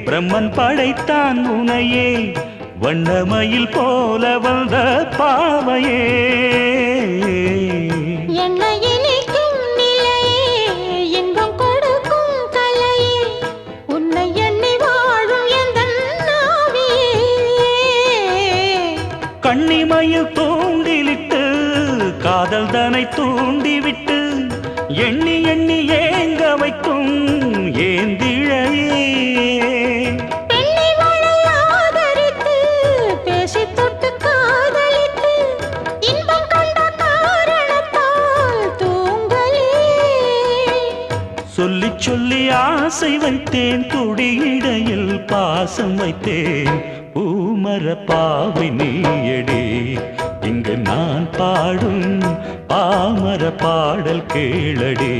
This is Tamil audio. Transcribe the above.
பிரம்மன் படைத்தான் உனையே வண்ணமயில் போல வந்த பாவையே கண்ணிமையில் தூண்டிலிட்டு காதல் தனை தூண்டிவிட்டு எண்ணி எண்ணி ஏங்க வைக்கும் ஏந்திழையே சொல்லி சொல்லி ஆசை வைத்தேன் துடியிடையில் பாசம் வைத்தேன் பூமர பாவை நீயடி இங்கு நான் பாடும் பாமர பாடல் கேளடி.